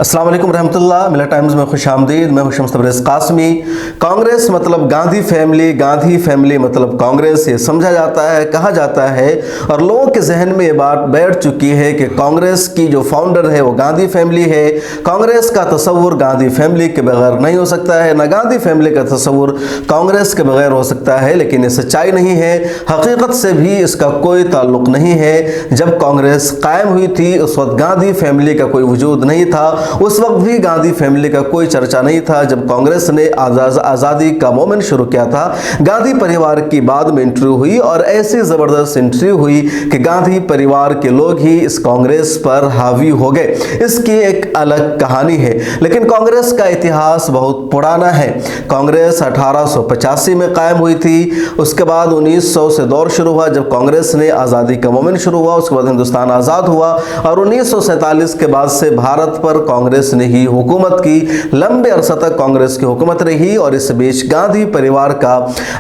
अस्सलाम वालेकुम रहमतुल्लाह। मिला टाइम्स में खुश आमदीद। मैं हूं शम्स तबरेज़ कासमी। कांग्रेस मतलब गांधी फैमिली मतलब कांग्रेस, ये समझा जाता है, कहा जाता है और लोगों के जहन में ये बात बैठ चुकी है कि कांग्रेस की जो फाउंडर है वो गांधी फैमिली है। कांग्रेस का तस्वुर गांधी फैमिली के बगैर नहीं हो सकता है, ना गांधी फैमिली का तस्वुर कांग्रेस के बगैर हो सकता है। लेकिन ये सच्चाई नहीं है, हकीकत से भी इसका कोई ताल्लुक नहीं है। जब कांग्रेस कायम हुई थी उस वक्त गांधी फैमिली का कोई वजूद नहीं था, उस वक्त भी गांधी फैमिली का कोई चर्चा नहीं था। जब कांग्रेस ने आज़ादी का मोमेंट शुरू किया था, गांधी परिवार की बाद में इंटरव्यू हुई और ऐसी ज़बरदस्त इंटरव्यू हुई कि गांधी परिवार के लोग ही इस कांग्रेस पर हावी हो गए। इसकी एक अलग कहानी है, लेकिन कांग्रेस का इतिहास बहुत पुराना है। कांग्रेस 1885 में कायम हुई थी। उसके बाद 1900 से दौर शुरू हुआ जब कांग्रेस ने आज़ादी का मोमेंट शुरू हुआ। उसके बाद हिंदुस्तान आज़ाद हुआ और 1947 के बाद से भारत पर कांग्रेस ने ही हुकूमत की। लंबे अरसा तक कांग्रेस की हुकूमत रही और इस बीच गांधी परिवार का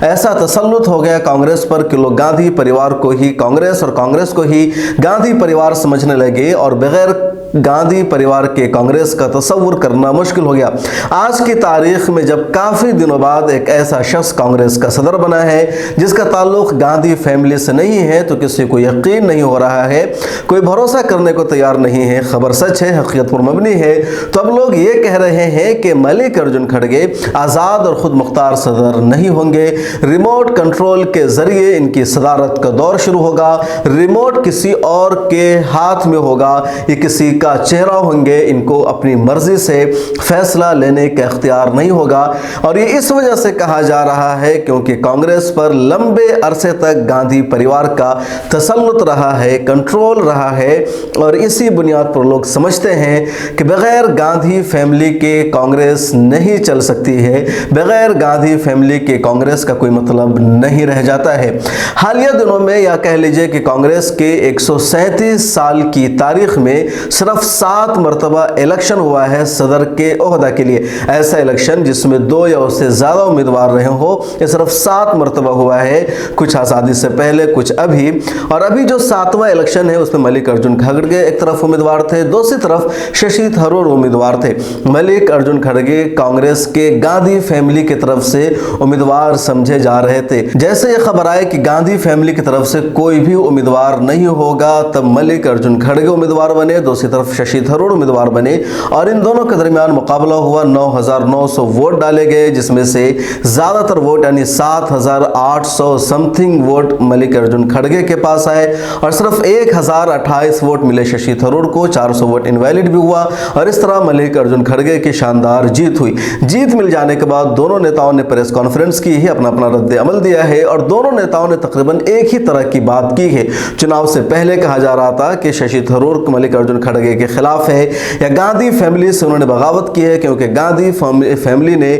ऐसा तसल्लुत हो गया कांग्रेस पर कि लोग गांधी परिवार को ही कांग्रेस और कांग्रेस को ही गांधी परिवार समझने लगे और बगैर गांधी परिवार के कांग्रेस का तस्वुर करना मुश्किल हो गया। आज की तारीख में जब काफ़ी दिनों बाद एक ऐसा शख्स कांग्रेस का सदर बना है जिसका ताल्लुक गांधी फैमिली से नहीं है, तो किसी को यकीन नहीं हो रहा है, कोई भरोसा करने को तैयार नहीं है। खबर सच है, हकीकत पर मबनी है। तो अब लोग ये कह रहे हैं कि मल्लिकार्जुन खड़गे आज़ाद और खुद मुख्तार सदर नहीं होंगे। रिमोट कंट्रोल के जरिए इनकी सदारत का दौर शुरू होगा। रिमोट किसी और के हाथ में होगा, ये किसी का चेहरा होंगे। इनको अपनी मर्जी से फैसला लेने का इख्तियार नहीं होगा और ये इस वजह से कहा जा रहा है क्योंकि कांग्रेस पर लंबे अरसे तक गांधी परिवार का तसल्लुत रहा है, कंट्रोल रहा है और इसी बुनियाद पर लोग समझते हैं कि बगैर गांधी फैमिली के कांग्रेस नहीं चल सकती है, बगैर गांधी फैमिली के कांग्रेस का कोई मतलब नहीं रह जाता है। हालिया दिनों में या कह लीजिए कि कांग्रेस के 137 साल की तारीख में सिर्फ 7 मरतबा इलेक्शन हुआ है सदर के ओहदा के लिए। ऐसा इलेक्शन जिसमें 2 या उससे ज़्यादा उम्मीदवार रहे हो, ये सिर्फ 7 मरतबा हुआ है। कुछ आज़ादी से पहले, कुछ अभी। और अभी जो 7वां इलेक्शन है उसमें मल्लिकार्जुन खड़गे एक तरफ उम्मीदवार थे, दूसरी तरफ शशि थरूर उम्मीदवार थे। मल्लिकार्जुन खड़गे कांग्रेस के गांधी फैमिली की तरफ से उम्मीदवार समझे जा रहे थे। जैसे ये खबर आए कि गांधी फैमिली की तरफ से कोई भी उम्मीदवार नहीं होगा, तब मल्लिकार्जुन खड़गे उम्मीदवार बने, दूसरी तरफ शशि थरूर उम्मीदवार बने और इन दोनों के दरमियान मुकाबला हुआ। 9,900 वोट डाले गए, जिसमें से ज़्यादातर वोट यानी 7,800 समथिंग वोट मल्लिकार्जुन खड़गे के पास आए और सिर्फ 1,028 वोट मिले शशि थरूर को। 400 वोट इनवैलिड भी हुआ और इस तरह मल्लिकार्जुन खड़गे की शानदार जीत हुई। जीत मिल जाने के बाद दोनों नेताओं ने प्रेस कॉन्फ्रेंस की है, अपना अपना रद्द अमल दिया है और दोनों नेताओं ने तकरीबन एक ही तरह की बात की है। चुनाव से पहले कहा जा रहा था कि शशि थरूर मल्लिकार्जुन खड़गे के खिलाफ है या गांधी फैमिली से उन्होंने बगावत की है, क्योंकि गांधी फैमिली ने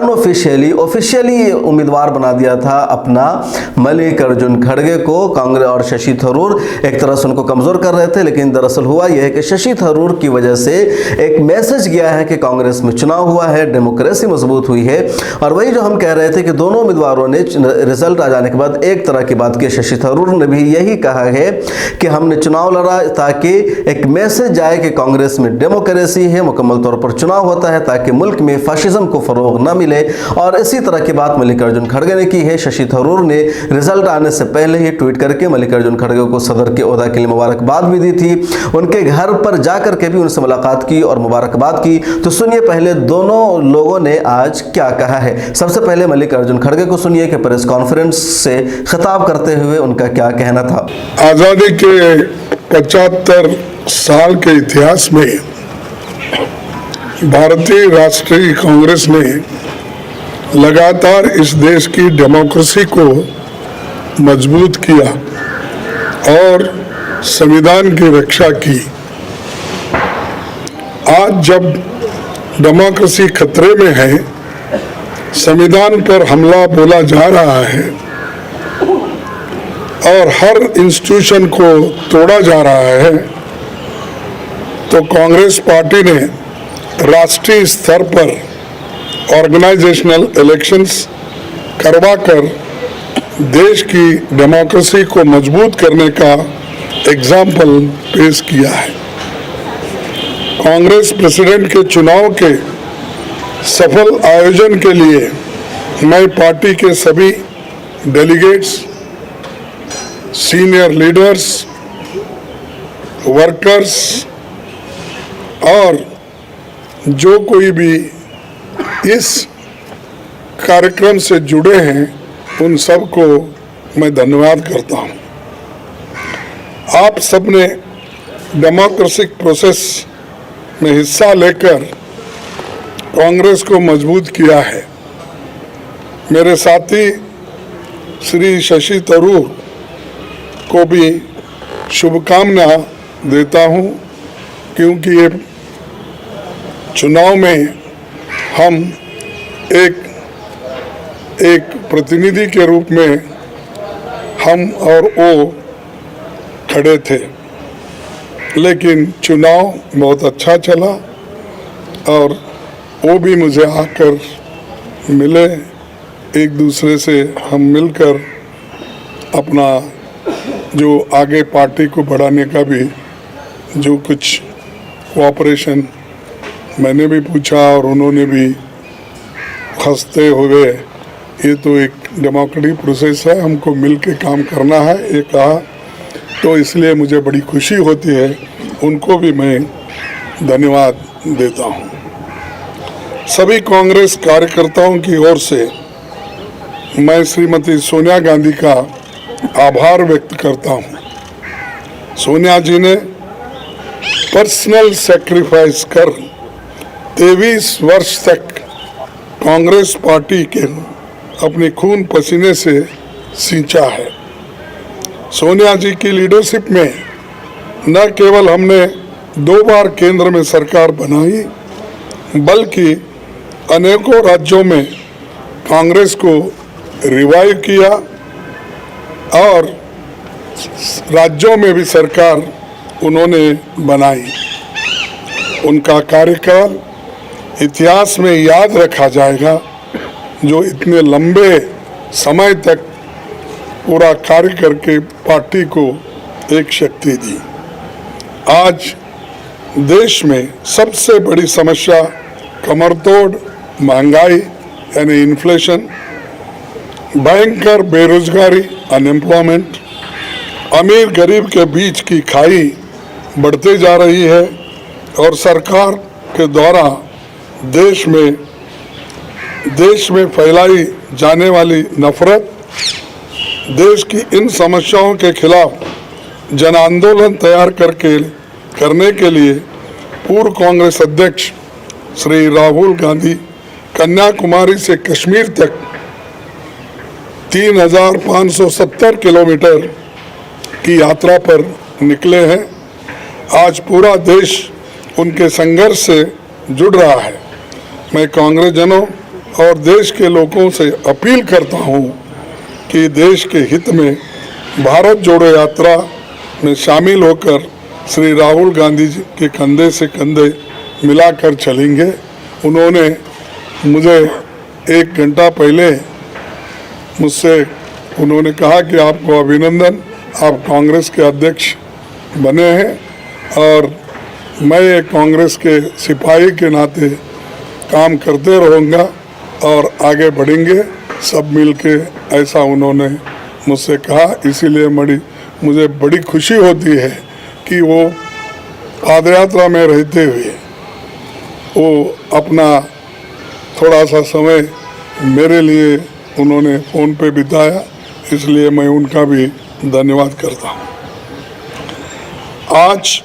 ऑफिशियली उम्मीदवार बना दिया था अपना मल्लिकार्जुन खड़गे को। कांग्रेस और शशि थरूर एक तरह से उनको कमजोर कर रहे थे, लेकिन दरअसल हुआ यह है कि शशि थरूर की वजह से एक मैसेज गया है कि कांग्रेस में चुनाव हुआ है, डेमोक्रेसी मजबूत हुई है। और वही जो हम कह रहे थे कि दोनों उम्मीदवारों ने रिजल्ट आ जाने के बाद एक तरह की बात की। शशि थरूर ने भी यही कहा है कि हमने चुनाव लड़ा ताकि एक मैसेज जाए कि कांग्रेस में डेमोक्रेसी है, मुकम्मल तौर पर चुनाव होता है ताकि मुल्क में फाशिज्म को फरोग ना मिले। और इसी तरह की बात मल्लिकार्जुन खड़गे ने की है। शशि थरूर ने रिजल्ट आने से पहले ही ट्वीट करके मल्लिकार्जुन खड़गे को सदर के ओहदा के लिए मुबारकबाद भी दी थी। उनके घर पर जाकर के भी उनसे मुलाकात की और मुबारकबाद की। तो सुनिए पहले दोनों लोगों ने आज क्या कहा है। सबसे पहले मल्लिकार्जुन खड़गे को सुनिए कि प्रेस कॉन्फ्रेंस से खिताब करते हुए उनका क्या कहना था। आज़ादी के 75 साल के इतिहास में भारतीय राष्ट्रीय कांग्रेस ने लगातार इस देश की डेमोक्रेसी को मजबूत किया और संविधान की रक्षा की। आज जब डेमोक्रेसी खतरे में है, संविधान पर हमला बोला जा रहा है और हर इंस्टीट्यूशन को तोड़ा जा रहा है, तो कांग्रेस पार्टी ने राष्ट्रीय स्तर पर ऑर्गेनाइजेशनल इलेक्शंस करवाकर देश की डेमोक्रेसी को मजबूत करने का एग्जाम्पल पेश किया है। कांग्रेस प्रेसिडेंट के चुनाव के सफल आयोजन के लिए मैं पार्टी के सभी डेलीगेट्स, सीनियर लीडर्स, वर्कर्स और जो कोई भी इस कार्यक्रम से जुड़े हैं उन सबको मैं धन्यवाद करता हूं। आप सबने डेमोक्रेटिक प्रोसेस में हिस्सा लेकर कांग्रेस को मजबूत किया है। मेरे साथी श्री शशि थरूर को भी शुभकामना देता हूं, क्योंकि ये चुनाव में हम एक प्रतिनिधि के रूप में हम और वो खड़े थे, लेकिन चुनाव बहुत अच्छा चला और वो भी मुझे आकर मिले। एक दूसरे से हम मिलकर अपना जो आगे पार्टी को बढ़ाने का भी जो कुछ कोऑपरेशन मैंने भी पूछा और उन्होंने भी हंसते हुए, ये तो एक डेमोक्रेटिक प्रोसेस है, हमको मिल के काम करना है, ये कहा। तो इसलिए मुझे बड़ी खुशी होती है, उनको भी मैं धन्यवाद देता हूँ। सभी कांग्रेस कार्यकर्ताओं की ओर से मैं श्रीमती सोनिया गांधी का आभार व्यक्त करता हूँ। सोनिया जी ने पर्सनल सैक्रिफाइस कर 23 वर्ष तक कांग्रेस पार्टी के अपने खून पसीने से सींचा है। सोनिया जी की लीडरशिप में न केवल हमने 2 बार केंद्र में सरकार बनाई, बल्कि अनेकों राज्यों में कांग्रेस को रिवाइव किया और राज्यों में भी सरकार उन्होंने बनाई। उनका कार्यकाल इतिहास में याद रखा जाएगा, जो इतने लंबे समय तक पूरा कार्य करके पार्टी को एक शक्ति दी। आज देश में सबसे बड़ी समस्या कमरतोड़ महंगाई यानी इन्फ्लेशन, भयंकर बेरोजगारी अनएम्प्लॉयमेंट, अमीर गरीब के बीच की खाई बढ़ते जा रही है और सरकार के द्वारा देश में फैलाई जाने वाली नफरत, देश की इन समस्याओं के खिलाफ जन आंदोलन तैयार करने के लिए पूर्व कांग्रेस अध्यक्ष श्री राहुल गांधी कन्याकुमारी से कश्मीर तक 3570 किलोमीटर की यात्रा पर निकले हैं। आज पूरा देश उनके संघर्ष से जुड़ रहा है। मैं कांग्रेस जनों और देश के लोगों से अपील करता हूं कि देश के हित में भारत जोड़ो यात्रा में शामिल होकर श्री राहुल गांधी जी के कंधे से कंधे मिलाकर चलेंगे। उन्होंने मुझे 1 घंटा पहले मुझसे उन्होंने कहा कि आपको अभिनंदन, आप कांग्रेस के अध्यक्ष बने हैं और मैं एक कांग्रेस के सिपाही के नाते काम करते रहूँगा और आगे बढ़ेंगे सब मिलके, ऐसा उन्होंने मुझसे कहा। इसीलिए मुझे बड़ी खुशी होती है कि वो पादयात्रा में रहते हुए वो अपना थोड़ा सा समय मेरे लिए उन्होंने फ़ोन पे बिताया, इसलिए मैं उनका भी धन्यवाद करता हूँ। आज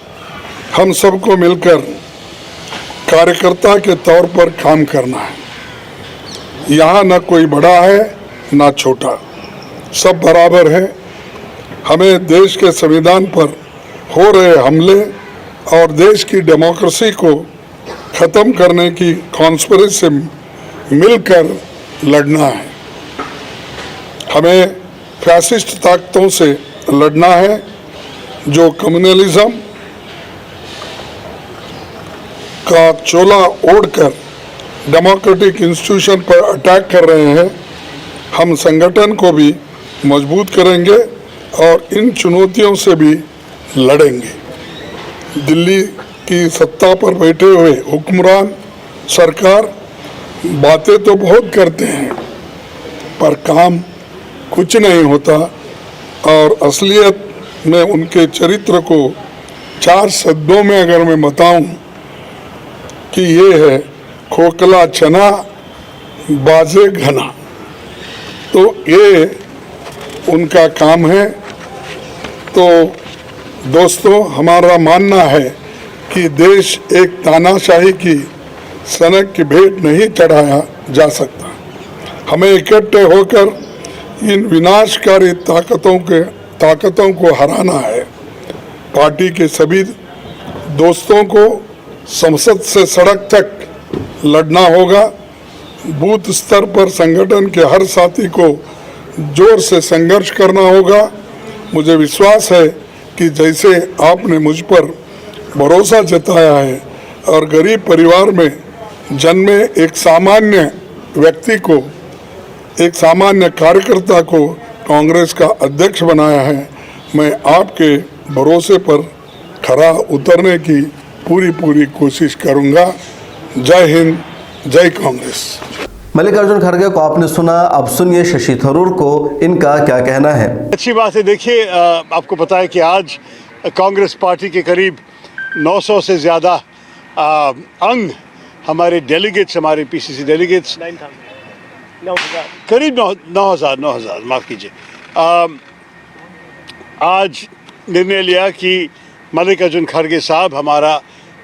हम सबको मिलकर कार्यकर्ता के तौर पर काम करना है। यहाँ न कोई बड़ा है न छोटा, सब बराबर है। हमें देश के संविधान पर हो रहे हमले और देश की डेमोक्रेसी को ख़त्म करने की कॉन्स्पिरेसी से मिलकर लड़ना है। हमें फैसिस्ट ताकतों से लड़ना है जो कम्युनलिज्म का चोला ओढ़कर डेमोक्रेटिक इंस्टीट्यूशन पर अटैक कर रहे हैं। हम संगठन को भी मजबूत करेंगे और इन चुनौतियों से भी लड़ेंगे। दिल्ली कि सत्ता पर बैठे हुए हुक्मरान सरकार बातें तो बहुत करते हैं पर काम कुछ नहीं होता, और असलियत में उनके चरित्र को 4 शब्दों में अगर मैं बताऊं कि ये है खोखला चना बाजे घना, तो ये उनका काम है। तो दोस्तों, हमारा मानना है कि देश एक तानाशाही की सनक की भेंट नहीं चढ़ाया जा सकता। हमें इकट्ठे होकर इन विनाशकारी ताकतों को हराना है। पार्टी के सभी दोस्तों को संसद से सड़क तक लड़ना होगा। बूथ स्तर पर संगठन के हर साथी को जोर से संघर्ष करना होगा। मुझे विश्वास है कि जैसे आपने मुझ पर भरोसा जताया है और गरीब परिवार में जन्मे एक सामान्य व्यक्ति को, एक सामान्य कार्यकर्ता को कांग्रेस का अध्यक्ष बनाया है, मैं आपके भरोसे पर खरा उतरने की पूरी कोशिश करूंगा। जय हिंद, जय कांग्रेस। मल्लिकार्जुन खड़गे को आपने सुना, अब सुनिए शशि थरूर को, इनका क्या कहना है। अच्छी बात है। देखिए, आपको पता है कि आज कांग्रेस पार्टी के करीब 900 से ज़्यादा अंग, हमारे डेलीगेट्स, हमारे पीसीसी डेलीगेट्स, करीब 9,000 माफ़ कीजिए, आज निर्णय लिया कि मल्लिकार्जुन खड़गे साहब हमारा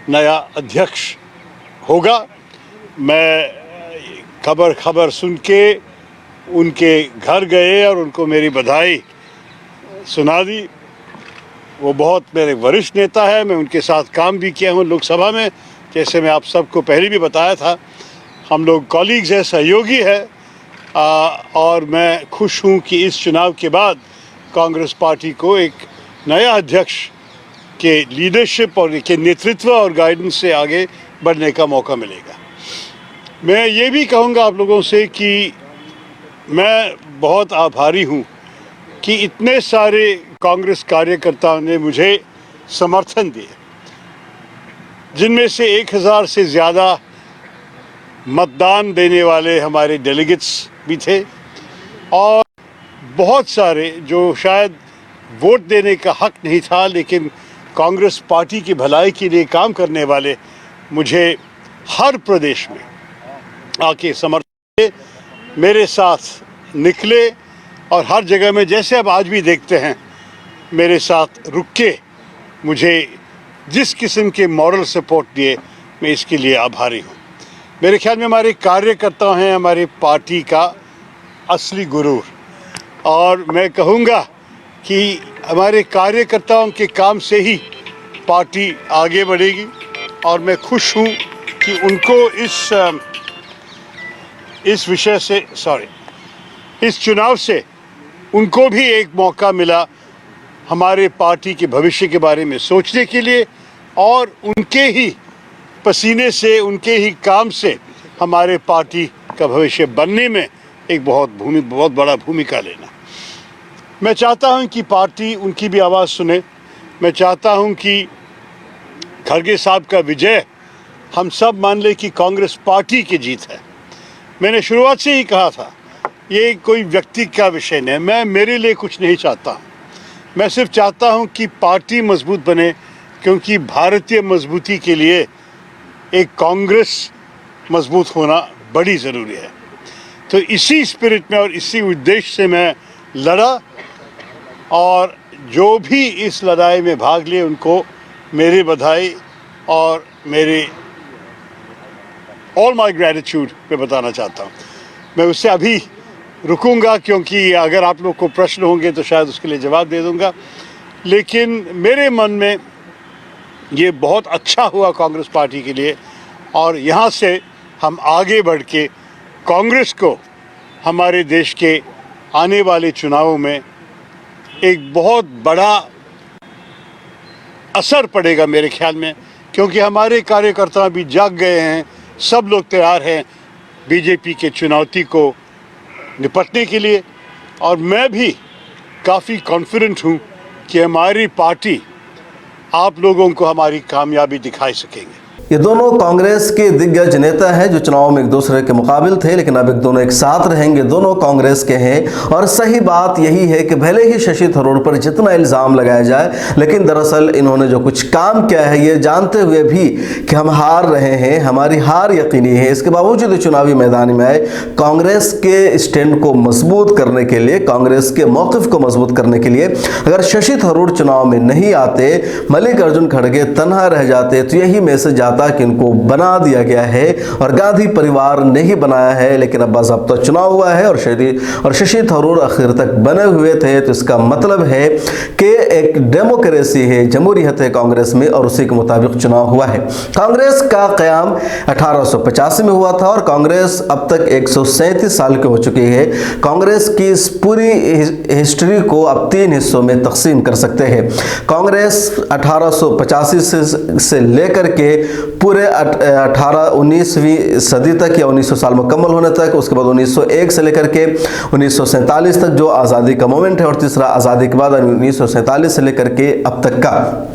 नया अध्यक्ष होगा। मैं खबर सुन के उनके घर गए और उनको मेरी बधाई सुना दी। वो बहुत मेरे वरिष्ठ नेता है, मैं उनके साथ काम भी किया हूँ लोकसभा में, जैसे मैं आप सबको पहले भी बताया था। हम लोग कॉलीग्स हैं, सहयोगी है, और मैं खुश हूँ कि इस चुनाव के बाद कांग्रेस पार्टी को एक नया अध्यक्ष के लीडरशिप और के नेतृत्व और गाइडेंस से आगे बढ़ने का मौका मिलेगा। मैं ये भी कहूँगा आप लोगों से कि मैं बहुत आभारी हूँ कि इतने सारे कांग्रेस कार्यकर्ताओं ने मुझे समर्थन दिया, जिनमें से 1000 से ज़्यादा मतदान देने वाले हमारे डेलीगेट्स भी थे, और बहुत सारे जो शायद वोट देने का हक नहीं था लेकिन कांग्रेस पार्टी की भलाई के लिए काम करने वाले मुझे हर प्रदेश में आके समर्थन मेरे साथ निकले, और हर जगह में, जैसे अब आज भी देखते हैं, मेरे साथ रुक के मुझे जिस किस्म के मॉरल सपोर्ट दिए, मैं इसके लिए आभारी हूँ। मेरे ख्याल में हमारे कार्यकर्ता हैं हमारी पार्टी का असली गुरूर, और मैं कहूँगा कि हमारे कार्यकर्ताओं के काम से ही पार्टी आगे बढ़ेगी, और मैं खुश हूँ कि उनको इस विषय से इस चुनाव से उनको भी एक मौका मिला हमारे पार्टी के भविष्य के बारे में सोचने के लिए, और उनके ही पसीने से, उनके ही काम से हमारे पार्टी का भविष्य बनने में एक बहुत बड़ा भूमिका लेना। मैं चाहता हूं कि पार्टी उनकी भी आवाज़ सुने। मैं चाहता हूं कि खड़गे साहब का विजय हम सब मान ले कि कांग्रेस पार्टी की जीत है। मैंने शुरुआत से ही कहा था, ये कोई व्यक्ति का विषय नहीं, मैं मेरे लिए कुछ नहीं चाहता हूँ। मैं सिर्फ चाहता हूँ कि पार्टी मजबूत बने, क्योंकि भारतीय मजबूती के लिए एक कांग्रेस मजबूत होना बड़ी ज़रूरी है। तो इसी स्पिरिट में और इसी उद्देश्य से मैं लड़ा, और जो भी इस लड़ाई में भाग लिए उनको मेरी बधाई और मेरे ऑल माई ग्रैटिट्यूड पे बताना चाहता हूँ। मैं उससे अभी रुकूंगा, क्योंकि अगर आप लोग को प्रश्न होंगे तो शायद उसके लिए जवाब दे दूंगा, लेकिन मेरे मन में ये बहुत अच्छा हुआ कांग्रेस पार्टी के लिए, और यहाँ से हम आगे बढ़ के कांग्रेस को हमारे देश के आने वाले चुनावों में एक बहुत बड़ा असर पड़ेगा मेरे ख्याल में, क्योंकि हमारे कार्यकर्ता भी जाग गए हैं, सब लोग तैयार हैं बीजेपी के चुनौती को निपटने के लिए। और मैं भी काफ़ी कॉन्फिडेंट हूँ कि हमारी पार्टी आप लोगों को हमारी कामयाबी दिखा सकेंगे। ये दोनों कांग्रेस के दिग्गज नेता हैं जो चुनाव में एक दूसरे के मुकाबिल थे, लेकिन अब एक दोनों एक साथ रहेंगे। दोनों कांग्रेस के हैं और सही बात यही है कि भले ही शशि थरूर पर जितना इल्ज़ाम लगाया जाए, लेकिन दरअसल इन्होंने जो कुछ काम किया है ये जानते हुए भी कि हम हार रहे हैं, हमारी हार यकीनी है, इसके बावजूद चुनावी मैदान में आए। कांग्रेस के स्टैंड को मजबूत करने के लिए, कांग्रेस के मौक़िफ़ को मजबूत करने के लिए अगर शशि थरूर चुनाव में नहीं आते, मल्लिकार्जुन खड़गे तनहा रह जाते, तो यही मैसेज आता कि इनको बना दिया गया है और गांधी परिवार ने ही बनाया है। लेकिन अब बाज़ाब्ता चुनाव हुआ है और शशि थरूर आखिर तक बने हुए थे, तो इसका मतलब है कि एक डेमोक्रेसी है, जमहूरियत है कांग्रेस में, और उसी के मुताबिक चुनाव हुआ है। कांग्रेस का क़याम 1885 में हुआ था और कांग्रेस अब तक 137 साल की हो चुकी है। कांग्रेस की इस पूरी हिस्ट्री को अब 3 हिस्सों में तकसीम कर सकते हैं। कांग्रेस 1885 से लेकर के पूरे 19वीं सदी तक या 1900 साल मुकम्मल होने तक, उसके बाद 1901 से लेकर के 1947 तक जो आज़ादी का मोमेंट है, और तीसरा आज़ादी के बाद 1947 से लेकर के अब तक का।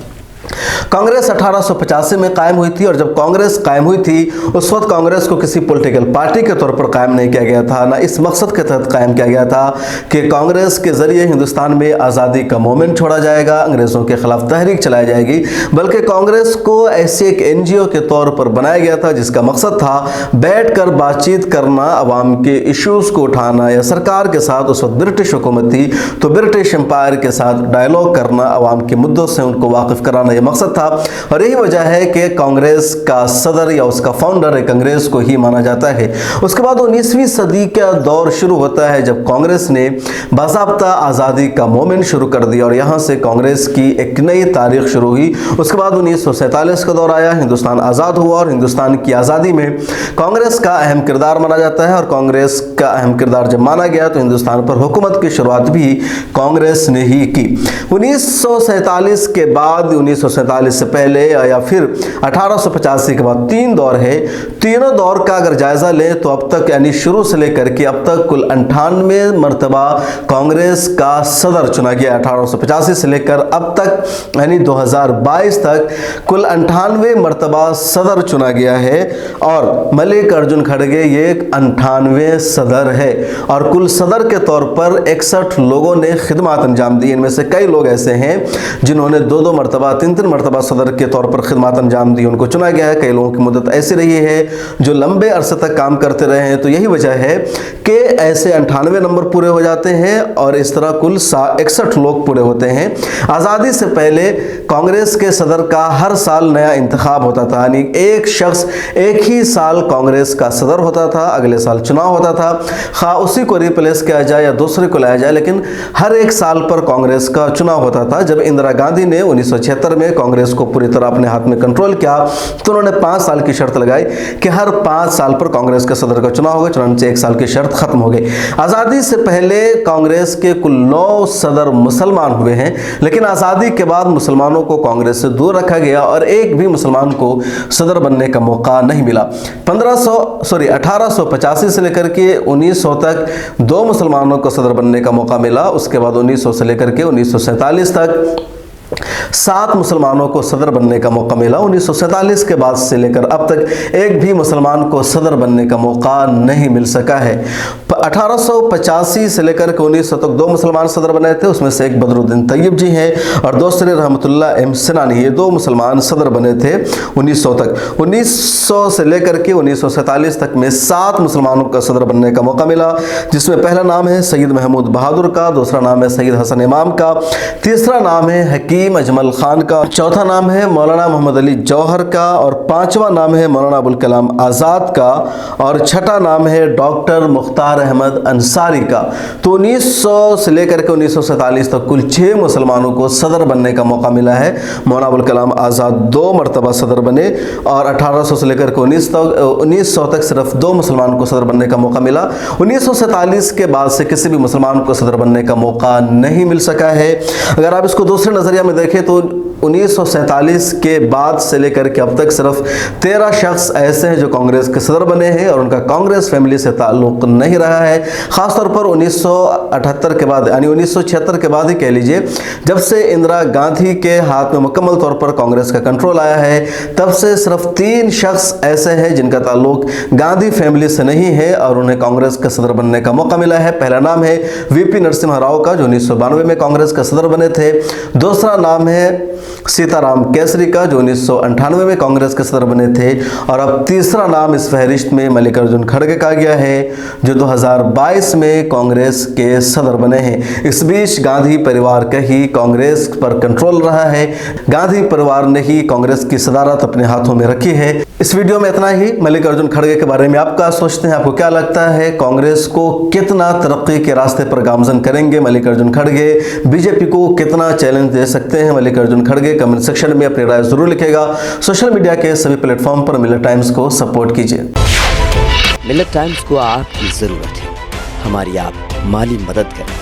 कांग्रेस 1885 में कायम हुई थी और जब कांग्रेस कायम हुई थी उस वक्त कांग्रेस को किसी पॉलिटिकल पार्टी के तौर पर कायम नहीं किया गया था, ना इस मकसद के तहत कायम किया गया था कि कांग्रेस के ज़रिए हिंदुस्तान में आज़ादी का मोमेंट छोड़ा जाएगा, अंग्रेज़ों के ख़िलाफ़ तहरीक चलाई जाएगी। बल्कि कांग्रेस को ऐसे एक NGO के तौर पर बनाया गया था जिसका मकसद था बैठ कर बातचीत करना, अवाम के इशूज़ को उठाना, या सरकार के साथ, उस वक्त ब्रिटिश हुकूमत थी तो ब्रिटिश एम्पायर के साथ डायलॉग करना, अवाम के मुद्दों से उनको वाकिफ़ कराना, यह मकसद था। और यही वजह है कि कांग्रेस का सदर या उसका फाउंडर एक अंग्रेज को ही माना जाता है। उसके बाद 19वीं सदी का दौर शुरू होता है जब कांग्रेस ने बाज़ाब्ता आज़ादी का मोमेंट शुरू कर दिया और यहाँ से कांग्रेस की एक नई तारीख शुरू हुई। उसके बाद 1947 का दौर आया, हिंदुस्तान आज़ाद हुआ और हिंदुस्तान की आज़ादी में कांग्रेस का अहम किरदार माना जाता है। और कांग्रेस का अहम किरदार जब माना गया तो हिंदुस्तान पर हुकूमत की शुरुआत भी कांग्रेस ने ही की। 1947 के बाद, 1947 से पहले या फिर 1885 के बाद 3 दौर है। तीनों दौर का अगर जायजा लें तो अब तक, यानी शुरू से लेकर के अब तक, कुल 98 मरतबा कांग्रेस का सदर चुना गया। 1885 से लेकर अब तक, यानी 2022 तक कुल 98 मरतबा सदर चुना गया है और मल्लिकार्जुन खड़गे ये 98वें सदर है। और कुल सदर के तौर पर 61 लोगों ने खिदमत अंजाम दी। इनमें से कई लोग ऐसे हैं जिन्होंने 2-2 मरतबा, 3-3 मरतबा सदर के तौर पर खिदमत अंजाम दी, उनको चुना गया है। कई लोगों की मुद्दत ऐसी रही है जो लंबे अरसे तक काम करते रहे हैं। तो यही वजह है कि ऐसे 98 नंबर पूरे हो जाते हैं और इस तरह कुल 61 लोग पूरे होते हैं। आज़ादी से पहले कांग्रेस के सदर का हर साल नया इंतखाब होता था, यानी एक शख्स एक ही साल कांग्रेस का सदर होता था, अगले साल चुनाव होता था, खा उसी को रिप्लेस किया जाए या दूसरे को लाया जाए, लेकिन हर एक साल पर कांग्रेस का चुनाव होता था। जब इंदिरा गांधी ने 1976 में कांग्रेस को पूरी तरह अपने हाथ में कंट्रोल किया तो उन्होंने 5 साल की शर्त लगाई कि हर 5 साल पर कांग्रेस के सदर का चुनाव होगा। चुनाव 1 साल की शर्त खत्म हो गई। आज़ादी से पहले कांग्रेस के कुल 9 सदर मुसलमान हुए हैं, लेकिन आज़ादी के बाद मुसलमानों को कांग्रेस से दूर रखा गया और एक भी मुसलमान को सदर बनने का मौका नहीं मिला। 1885 से लेकर के 1900 तक 2 मुसलमानों को सदर बनने का मौका मिला। उसके बाद 1900 से लेकर के 1947 तक 7 मुसलमानों को सदर बनने का मौका मिला। 1947 के बाद से लेकर अब तक एक भी मुसलमान को सदर बनने का मौका नहीं मिल सका है। 1885 से लेकर के 1900 तक 2 मुसलमान सदर बने थे, उसमें से एक बदरुद्दीन तैयब जी हैं और दूसरे रहमतुल्लाह एम सिनानी। ये 2 मुसलमान सदर बने थे 1900 तक। 1900 से लेकर के 1947 तक में 7 मुसलमानों का सदर बनने का मौका मिला, जिसमें पहला नाम है सैयद महमूद बहादुर का, दूसरा नाम है सैयद हसन इमाम का, तीसरा नाम है हकीम अजमल खान का, चौथा नाम है मौलाना मोहम्मद अली जौहर का और 5वां नाम है मौलाना अबुल कलाम आज़ाद का और 6ठा नाम है डॉक्टर मुख्तार अहमद अंसारी का। तो 1900 से लेकर के 1947 तक कुल 6 मुसलमानों को सदर बनने का मौका मिला है। मौलाना अबुल कलाम आज़ाद 2 मरतबा सदर बने और 1800 से लेकर के 1900 तक सिर्फ 2 मुसलमानों को सदर बनने का मौका मिला। 1947 के बाद से किसी भी मुसलमान को सदर बनने का मौका नहीं मिल सका है। अगर आप इसको दूसरे नज़रिया में देखें तो 1947 के बाद से लेकर के अब तक सिर्फ 13 शख्स ऐसे हैं जो कांग्रेस के सदर बने हैं और उनका कांग्रेस फैमिली से ताल्लुक नहीं रहा है। खासतौर पर 1978 के बाद यानी 1976 के बाद ही कह लीजिए, जब से इंदिरा गांधी के हाथ में मुकम्मल तौर पर कांग्रेस का कंट्रोल आया है, तब से सिर्फ 3 शख्स ऐसे हैं जिनका ताल्लुक गांधी फैमिली से नहीं है और उन्हें कांग्रेस का सदर बनने का मौका मिला है। पहला नाम है वीपी नरसिम्हा राव का, जो 1992 में कांग्रेस का सदर बने थे। दूसरा नाम है सीताराम केसरी का, जो 1998 में कांग्रेस के सदर बने थे। और अब तीसरा नाम इस फहरिस्त में मल्लिकार्जुन खड़गे का गया है, जो 2022 में कांग्रेस के सदर बने हैं। इस बीच गांधी परिवार का ही कांग्रेस पर कंट्रोल रहा है। गांधी परिवार ने ही कांग्रेस की सदारत अपने हाथों में रखी है। इस वीडियो में इतना ही। मल्लिकार्जुन खड़गे के बारे में आप क्या सोचते हैं? आपको क्या लगता है कांग्रेस को कितना तरक्की के रास्ते पर गामजन करेंगे मल्लिकार्जुन खड़गे? बीजेपी को कितना चैलेंज दे सकते हैं मल्लिकार्जुन खड़गे? कमेंट सेक्शन में अपनी राय जरूर लिखेगा। सोशल मीडिया के सभी प्लेटफॉर्म पर मिलत टाइम्स को सपोर्ट कीजिए। मिलत टाइम्स को आपकी जरूरत है, हमारी आप माली मदद करें।